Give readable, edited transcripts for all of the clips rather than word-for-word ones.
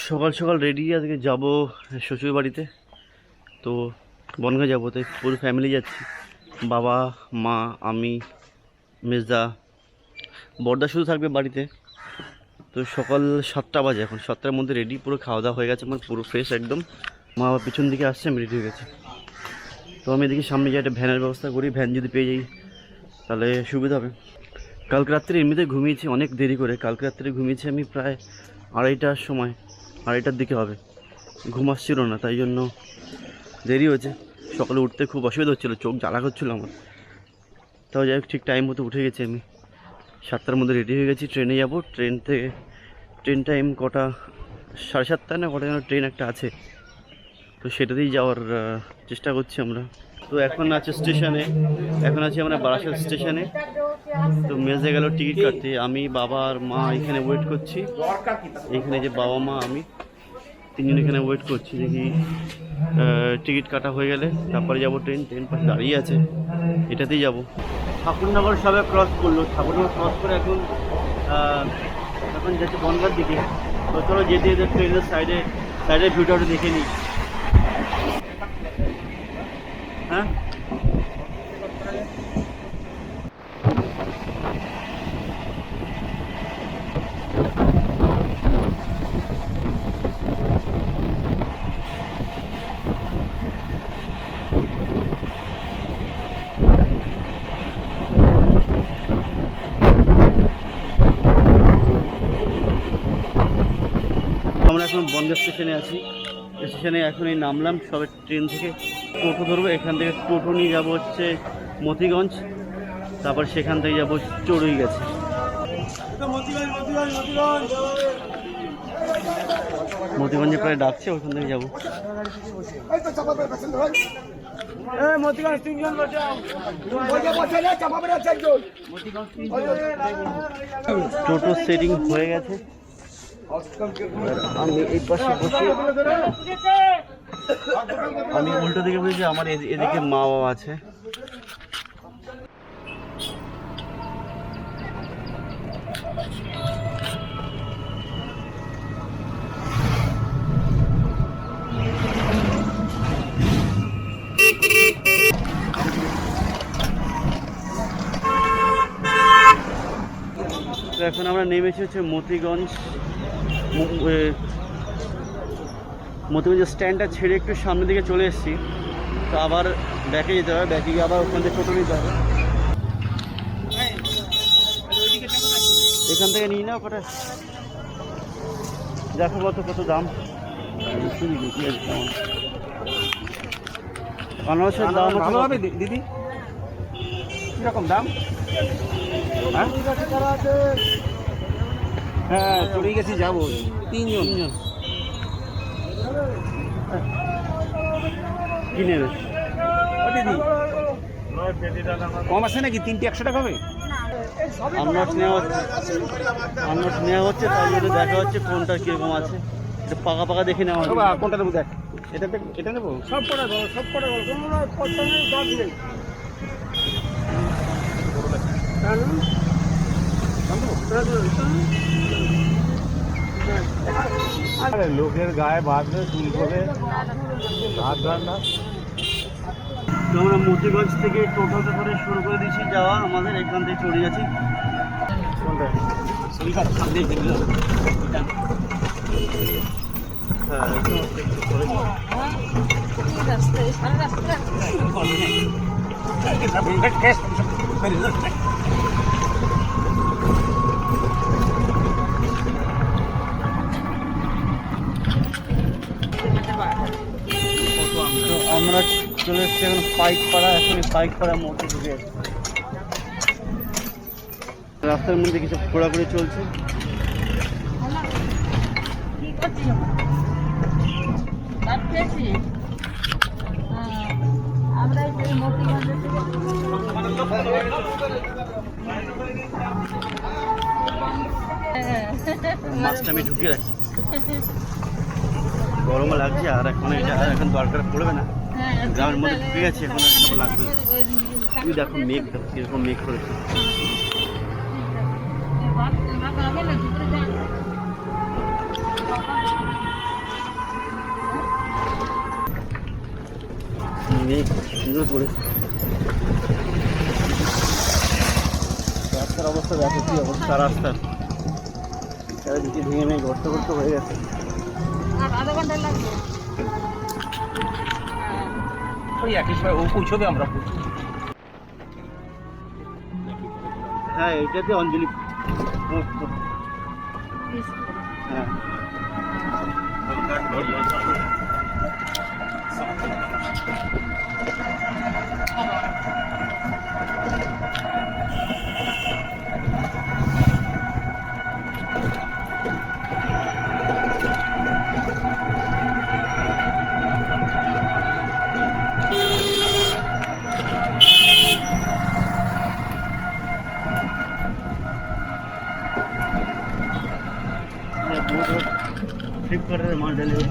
সকাল সকাল রেডি, আজকে যাব শ্বশুর বাড়িতে। তো বনগাঁ যাবো, তাই পুরো ফ্যামিলি যাচ্ছি। বাবা, মা, আমি, মেজদা, বড়দা শুধু থাকবে বাড়িতে। তো সকাল 7টা বাজে, এখন 7টার মধ্যে রেডি, পুরো খাওয়া দাওয়া হয়ে গেছে আমার, পুরো ফ্রেশ একদম। মা আবার পিছন দিকে আসছে, আমি রেডি হয়ে গেছি। তো আমি এদিকে সামনে যে একটা ভ্যানের ব্যবস্থা করি, ভ্যান যদি পেয়ে যাই তাহলে সুবিধা হবে। কালকে রাত্রে এমনিতে ঘুমিয়েছি অনেক দেরি করে, কালকে রাত্রে ঘুমিয়েছি আমি প্রায় 2:30টার সময়, 2:30টার দিকে হবে। ঘুম আসছিল না, তাই জন্য দেরি হয়েছে। সকালে উঠতে খুব অসুবিধা হচ্ছিলো, চোখ জ্বালা করছিলো আমার। তাও যাই হোক, ঠিক টাইম মতো উঠে গেছি আমি। 7টার মধ্যে রেডি হয়ে গেছি, ট্রেনে যাব। ট্রেন টাইম কটা, 7:30 না কটা যেন ট্রেন একটা আছে, তো সেটাতেই যাওয়ার চেষ্টা করছি আমরা। তো এখন আছে স্টেশনে, এখন আছি আমরা বারাসাত স্টেশনে। তো মেজে গেল টিকিট কাটতে, আমি, বাবা আর মা এখানে ওয়েট করছি। এখানে যে বাবা, মা, আমি তিনজন এখানে ওয়েট করছি, দেখি টিকিট কাটা হয়ে গেলে তারপরে যাবো। ট্রেন পাশে দাঁড়িয়ে আছে, এটাতেই যাব। ঠাকুরনগর সবে ক্রস করলো, ঠাকুরনগর ক্রস করে এখন যাচ্ছে বনগাঁর দিকে। তো চলো যেতে যেতে ট্রেনের সাইডে ভিউটা দেখে নিই। হ্যাঁ, আমরা এখন বনগাঁ স্টেশনে আছি। স্টেশনে এখনই নামলাম, সবে ট্রেন থেকে টোটো ধরবো। এখান থেকে টোটো নিয়ে যাবো হচ্ছে মতিগঞ্জ, তারপর সেখান থেকে যাবো চড়ুই গেছে। মতিগঞ্জে প্রায় ডাকছে, ওইখান থেকে যাবো। টোটো সেটিং হয়ে গেছে, আমি এই পাশে বসে, আমি উল্টো দিকে বসেছি, আমার এদিকে মা বাবা আছে। তো এখন আমরা নেমেছি হচ্ছে মতিগঞ্জ স্ট্যান্ডটা ছেড়ে একটু সামনের দিকে চলে এসেছি। তো আবার ব্যাকে যেতে হবে, ব্যাকে গিয়ে আবার ওখান থেকে টোটো নিতে হবে। এখান থেকে নিয়ে নাও কটা, দেখো কত দাম। আনারসের দাম ভালো হবে দিদি, কিরকম দাম? হ্যাঁ, চলে গেছি, যাবো তিনজন। কি নেবে দিদি? কম আছে নাকি? 3টে 100 টাকা হবে। আনারস নেওয়া হচ্ছে, তাই জন্য দেখা হচ্ছে কোনটা কিরকম আছে। পাকা দেখে নেওয়া হবে। কোনটা নেবো দেখ, এটা নেবো। সব কটা লোকের গায়ে বাঁধবে, চুল করে হাত ধরা। তো আমরা মতিগঞ্জ থেকে টোটোতে করে শুরু করে দিচ্ছি যাওয়া, আমাদের এখান থেকে চলে যাচ্ছি। আমরা চলে এসেছি এখন পাইকপাড়া, এখনই পাইকপাড়া মোড়ে ঢুকে যাচ্ছি। রাস্তার মধ্যে কিছু ঘোরাঘুরি চলছে। মাছটা আমি ঢুকিয়ে রাখি, গরমও লাগছে, আর এখন দরকার পড়বে না। গ্রামের মধ্যে ঢুকে গেছে, এখন আর লাগবে না। তুমি দেখো মেঘ, দেখো কিরকম মেঘ করেছে। নেই, সুন্দর করে। রাস্তার অবস্থা দেখো, কি অবস্থা রাস্তার, চারিদিকে ভেঙে ভেঙে গর্ত গর্ত হয়ে গেছে। আর আধা ঘন্টা লাগবে। ওই একই সময় ও পৌঁছবে, আমরা হ্যাঁ, এটাতে অঞ্জলি। হ্যাঁ, ट्रिप कर रहे वहाँ डिलीवरी।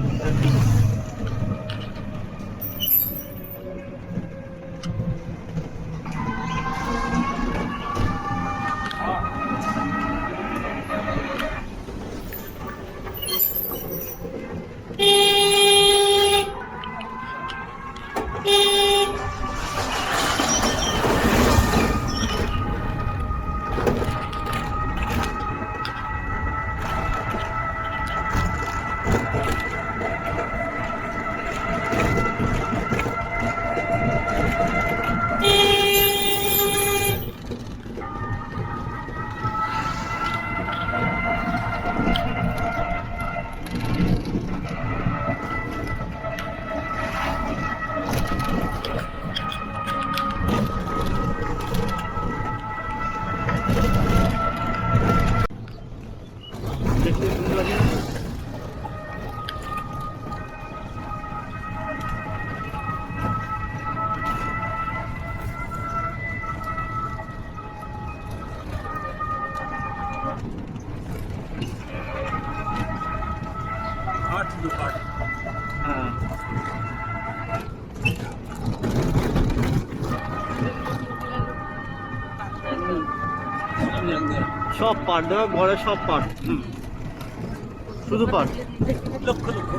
देखते सुंदर लगे ना? हाँ, সব পাট দেওয়া ঘরে, সব পাট, শুধু পাট। লক্ষ লক্ষ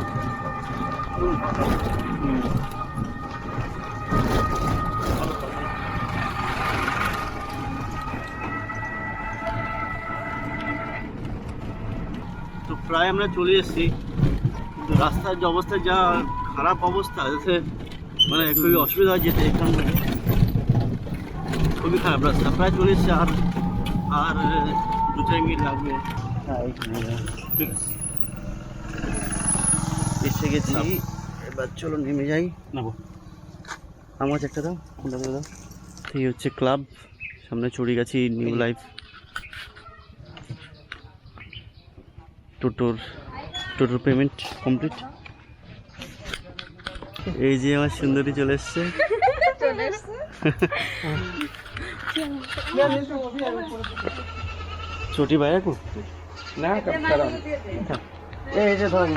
তো প্রায় আমরা চলে এসেছি, কিন্তু রাস্তার যে অবস্থা, যা খারাপ অবস্থা, যাতে মানে খুবই অসুবিধা হয় যেতে এখান থেকে, খুবই খারাপ রাস্তা। প্রায় চলে এসেছি, আর আর 2-4 মিনিট লাগবে। হ্যাঁ, এইখানে ঠিক আছে, এসে গেছি। এবার চলো নেমে যাই। নেবো আমার একটা দাও, কোনটা করে দাও। এই হচ্ছে ক্লাব, সামনে চড়িগাছি নিউ লাইফ। টোটোর পেমেন্ট কমপ্লিট। এই যে আমার সুন্দরী চলে এসছে। छोटी भाई को না কারণ এই যে ধর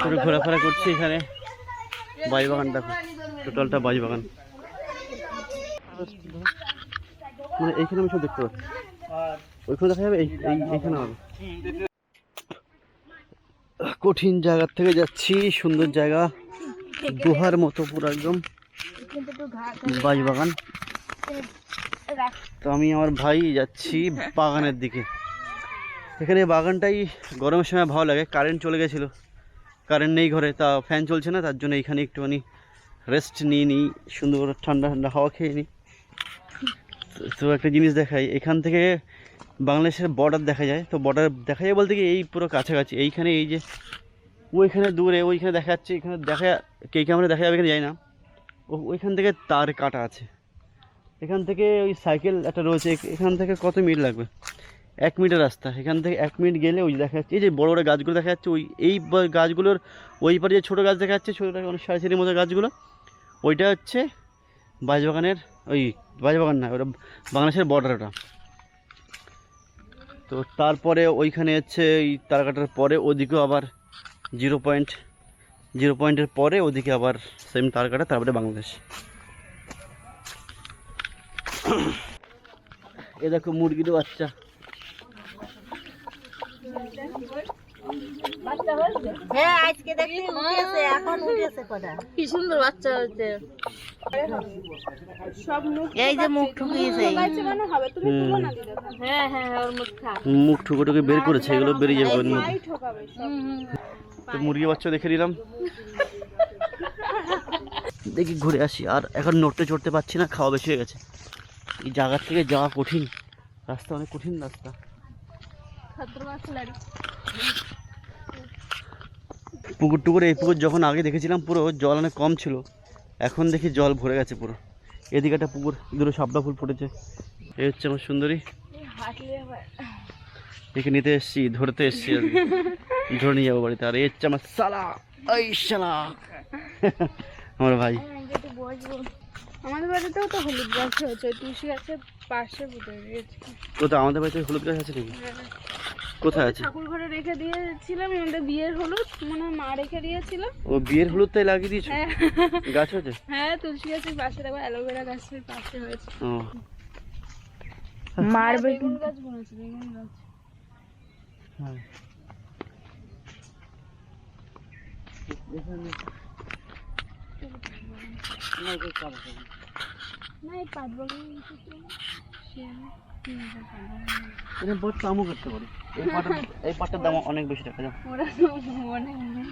পুরো ঘোরাফেরা করছি এখানে। বাই বাগানটা, টোটালটা বাই বাগান, মানে এইখানে আমি সব দেখতে পাচ্ছি। ওইখানে দেখা যাবে, এইখানে হবে। কঠিন জায়গার থেকে যাচ্ছি, সুন্দর জায়গা, গুহার মতো পুরো একদম বাই বাগান। তো আমি আমার ভাই যাচ্ছি বাগানের দিকে। এখানে বাগানটাই গরমের সময় ভালো লাগে। কারেন্ট চলে গেছিলো, কারেন্ট নেই ঘরে, তা ফ্যান চলছে না, তার জন্য এইখানে একটুখানি রেস্ট নিয়ে নিই, সুন্দর ঠান্ডা ঠান্ডা হাওয়া খেয়ে নিই। তো একটা জিনিস দেখাই, এখান থেকে বাংলাদেশের বর্ডার দেখা যায়। তো বর্ডার দেখা যায় বলতে কি, এই পুরো কাছাকাছি এইখানে, এই যে ওইখানে দূরে ওইখানে দেখা যাচ্ছে, এখানে দেখা কে ক্যামেরা দেখা যাবে এখানে যাই না, ওইখান থেকে তার কাটা আছে। এখান থেকে ওই সাইকেল একটা রয়েছে, এখান থেকে কত মিনিট লাগবে, 1 মিনিটের রাস্তা। এখান থেকে 1 মিনিট গেলে ওই দেখা যাচ্ছে, এই যে বড় বড় গাছগুলো দেখা যাচ্ছে, ওই এই গাছগুলোর ওই পারে যে ছোটো গাছ দেখা যাচ্ছে, ছোটো অনেক সারি সারির মতো গাছগুলো, ওইটা হচ্ছে বাঁশবাগানের, ওই বাঁশবাগান না, ওটা বাংলাদেশের বর্ডার ওটা। তো তারপরে ওইখানে হচ্ছে এই তার কাটার পরে ওদিকেও আবার 0 পয়েন্টের পরে ওদিকে আবার সেম তার কাটা, তারপরে বাংলাদেশ। এ দেখো মুরগিরও বাচ্চা। বাচ্চা হয়েছে? হ্যাঁ আজকে দেখি উঠেছে, এখন উঠেছে কটা। কি সুন্দর বাচ্চা হয়েছে। এই যে মুখ ঠুকিয়েছে। হ্যাঁ হ্যাঁ ওর মুখ খা। মুখ ঠুকে ঠুকে বের করেছে, এগুলো বেরিয়ে যাবে ওর মধ্যে। তো মুরগি বাচ্চা দেখে নিলাম, দেখি ঘুরে আসি। আর এখন নড়তে চড়তে পারছি না, খাওয়া বেশি হয়ে গেছে। এই জায়গার থেকে যাওয়া কঠিন, রাস্তা অনেক কঠিন রাস্তা। পুকুর টুকুর, এই পুকুর যখন আগে দেখেছিলাম পুরো জল অনেক কম ছিল, এখন দেখি জল ভরে গেছে পুরো। এদিকে একটা পুকুর, দুটো শাপলা ফুল ফুটেছে। এই হচ্ছে আমার সুন্দরী, একে নিতে এসছি, ধরতে এসছি আর কি। ধরে নিয়ে যাবো বাড়িতে। আর এই হচ্ছে আমার সালা, এই শালা আমার ভাই। আমাদের বাড়িতেও তো হলুদ গাছ হয়েছে, তুলসী গাছের পাশে পুঁতে গেছে। কোথায় আমাদের বাড়িতে হলুদ গাছ আছে নাকি? কোথায় আছে? ঠাকুর ঘরে রেখে দিয়েছিলাম, আমাদের বিয়ের হলুদ মনে হয় মা রেখে দিয়েছিল। ও বিয়ের হলুদ তাই লাগিয়ে দিয়েছো? হ্যাঁ গাছ হয়েছে? হ্যাঁ তুলসী গাছের পাশে, দেখো অ্যালোভেরা গাছের পাশে হয়েছে। ও মার বেগুন গাছ বুনেছে, বেগুন গাছ। হ্যাঁ না এই পাট বাগান বহুত কামও করতে পারি। এই পাটের দাম অনেক বেশি টাকা। ওরা মনে নেই।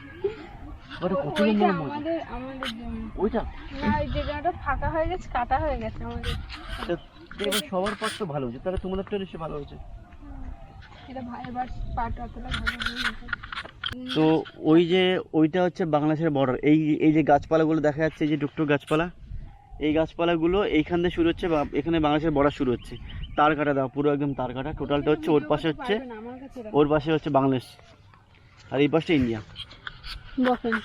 ওটা কত ওইটা নম্বর? আমাদের জন্য। ওইটা না ওই জায়গাটা ফাঁকা হয়ে গেছে, কাটা হয়ে গেছে আমাদের। এবার সবার পাট তো ভালো হয়েছে, তাহলে তোমাদের তো বেশি ভালো হয়েছে। এটা এবার পাট অতটা ভালো হয়েছে। তো ওই যে ওইটা হচ্ছে বাংলাদেশের বর্ডার। এই যে গাছপালাগুলো দেখা যাচ্ছে, এই যে টুকটুক গাছপালা, এই গাছপালাগুলো এইখান থেকে শুরু হচ্ছে, বা এখানে বাংলাদেশের বর্ডার শুরু হচ্ছে। তার কাটা দাও, পুরো একদম তার কাটা টোটালটা হচ্ছে। ওর পাশে হচ্ছে, আমার কাছে ওর পাশে হচ্ছে বাংলাদেশ, আর এই পাশে ইন্ডিয়া। বকেন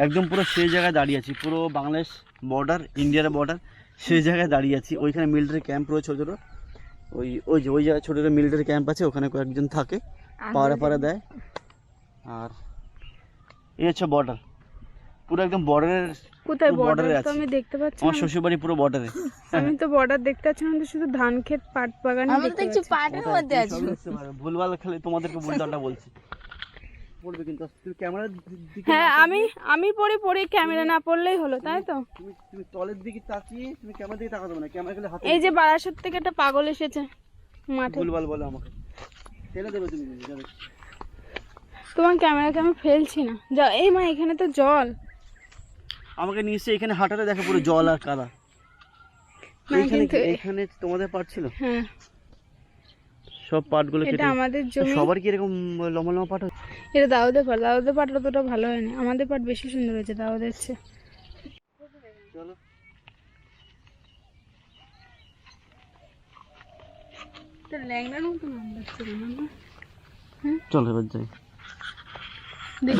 একদম পুরো সেই জায়গায় দাঁড়িয়ে আছি, পুরো বাংলাদেশ বর্ডার, ইন্ডিয়ার বর্ডার, সেই জায়গায় দাঁড়িয়ে আছি। ওইখানে মিলিটারি ক্যাম্প রয়েছে ছোটো ছোটো, ওই জায়গায় ছোটো ছোটো মিলিটারি ক্যাম্প আছে, ওখানে কয়েকজন থাকে, পাড়া দেয়। আর এই হচ্ছে বর্ডার, পুরো একদম বর্ডারের। কোথায় বর্ডার? বর্ডারে তো আছে আমি দেখতে পাচ্ছি আমার না। শ্বশুর বাড়ি পুরো বর্ডারে। আমি তো বর্ডার দেখতে পাচ্ছি না, আমি তো শুধু ধান ক্ষেত, পাট বাগান দেখতে পাচ্ছি। পাটের মধ্যে আছে। ভুলভাল খালি তোমাদেরকে ভুলটা বলছি। পড়বে কিন্তু তুমি ক্যামেরার দিকে। হ্যাঁ আমি পড়ি ক্যামেরা না পড়লেই হলো, তাই তো? তুমি তলের দিকে তাকিয়ে, তুমি ক্যামেরার দিকে তাকাতে না, ক্যামেরা গেলে হাতে। এই যে বারাসাত থেকে একটা পাগল এসেছে মাঠে। ভুলভাল বলে আমাকে ফেলে দেবে তুমি। তোমার ক্যামেরাকে আমি ফেলছি না, যা। এই মা এখানে তো জল। আমাকে নিয়ে এসে এখানে হাঁটাতে দেখো পুরো জল আর কাদা। না, কিন্তু এখানে তোমাদের পাট ছিল? হ্যাঁ সব পাটগুলো এটা কেটে। আমাদের জমি। সবার কি এরকম লম্বা লম্বা পাট হয়? এটা দাউদের পাট অতটা ভালো হয়নি, আমাদের পাট বেশি সুন্দর হয়েছে দাউদের চেয়ে। চলো এটা ল্যাংড়ার মতো নাম লাগছে না? চলো এবার যাই।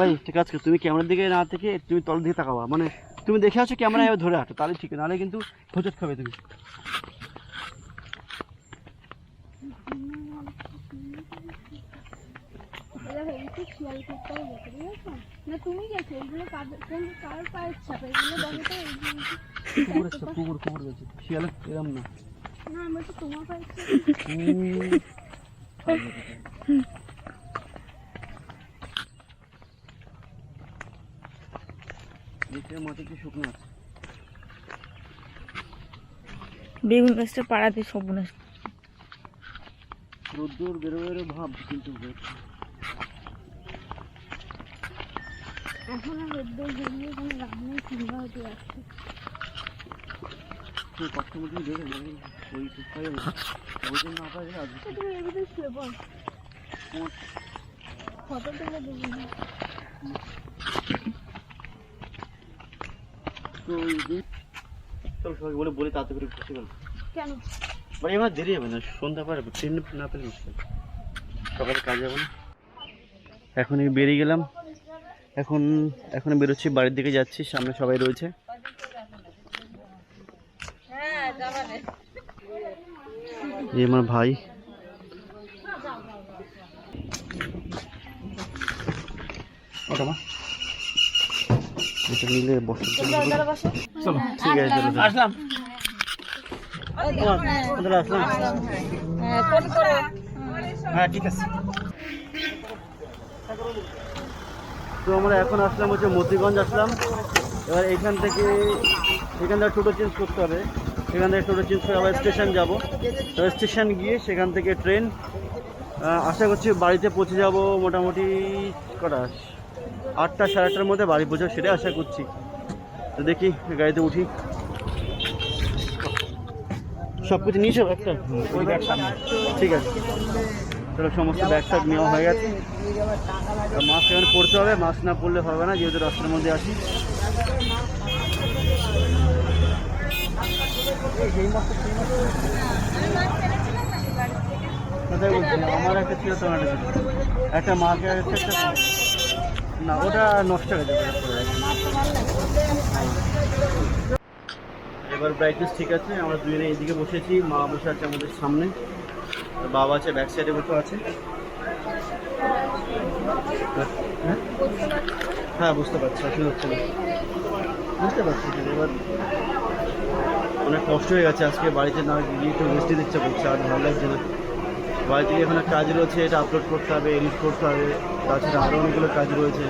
ভাই ঠিক আছে, তুমি ক্যামেরার দিকে না থেকে তুমি তলের দিকে তাকাবা, মানে তুমি দেখে আছো ক্যামেরা এবার ধরে হাঁটো, তাহলে ঠিক, নাহলে কিন্তু হোঁচট খাবে তুমি। না তুমি গেছো এগুলো কার পায়ের ছাপা, এগুলো দেখো তো। কুকুর গেছে, শিয়ালে এরম না। না আমরা তো তোমার পায়ের মাটি কি শুকনো আছে? বেগুন গাছটা পাড়াতে সবুজ। রোদ্দুর বেরোবেরো ভাব, কিন্তু এখন আর রোদ্দুর বেরিয়ে কোনো লাভ নেই, ঠান্ডা হতে যাচ্ছে। কষ্ট মতো দেখে ওই টুকটাই ওই জন্য না পাই আজ। তুমি এর ভিতরে শুয়ে বল, ফটো তুলে দেবো। তো চল সবাই বলে তাড়াতাড়ি করে খুশি গেল। কেন ভাই আমার দেরি হবে না, সন্ধ্যা পারবে, ট্রেন না পেলে মুশকিল, সকালে কাজ যাবো না। এখন আমি বেরিয়ে গেলাম, এখন বেরোচ্ছি, বাড়ির দিকে যাচ্ছি, সামনে সবাই রয়েছে। এই আমার ভাই, ওটা মা এটা নিলে বসে। চলো ঠিক আছে, আসলাম। আসলাম, হ্যাঁ ঠিক আছে। তো আমরা এখন আসলাম হচ্ছে মতিগঞ্জ আসলাম। এবার এখান থেকে টোটো চেঞ্জ করতে হবে, এখান থেকে টোটো চেঞ্জ করে আবার স্টেশন যাবো। তো স্টেশন গিয়ে সেখান থেকে ট্রেন, আশা করছি বাড়িতে পৌঁছে যাব মোটামুটি কটা 8টা সাড়ে 8টার মধ্যে বাড়ি পৌঁছাবো, সেটাই আশা করছি। তো দেখি গাড়িতে উঠি। সব কিছু নিয়েছো একটা? ঠিক আছে, তাহলে সমস্ত ব্যাগ ট্যাগ নেওয়া হয়ে গেছে। মাস্ক এখানে পড়তে হবে, মাস্ক না পরলে হবে না, যেহেতু রাস্তার মধ্যে আসি। কোথায় বলছি, আমার একটা ছিল, তোমার একটা ছিল, একটা মাকে একটা না, ওটা নষ্ট হয়ে গেছে। এবার ব্রাইটনেস ঠিক আছে, আমরা দুজনে এইদিকে বসেছি, মা বসে আছে আমাদের সামনে, বাবা আছে ব্যাক সাইডে বসে আছে। হ্যাঁ বুঝতে পারছি, অসুবিধা হচ্ছে না, বুঝতে পারছি। এবার অনেক কষ্ট হয়ে গেছে আজকে, বাড়িতে না গিয়ে একটু রেস্টে দিচ্ছে করছে, আর ভালো লাগছে না। বাড়িতে গিয়ে এখানে কাজ রয়েছে, এটা আপলোড করতে হবে, এডিট করতে হবে, তাছাড়া আরও অনেকগুলো কাজ রয়েছে।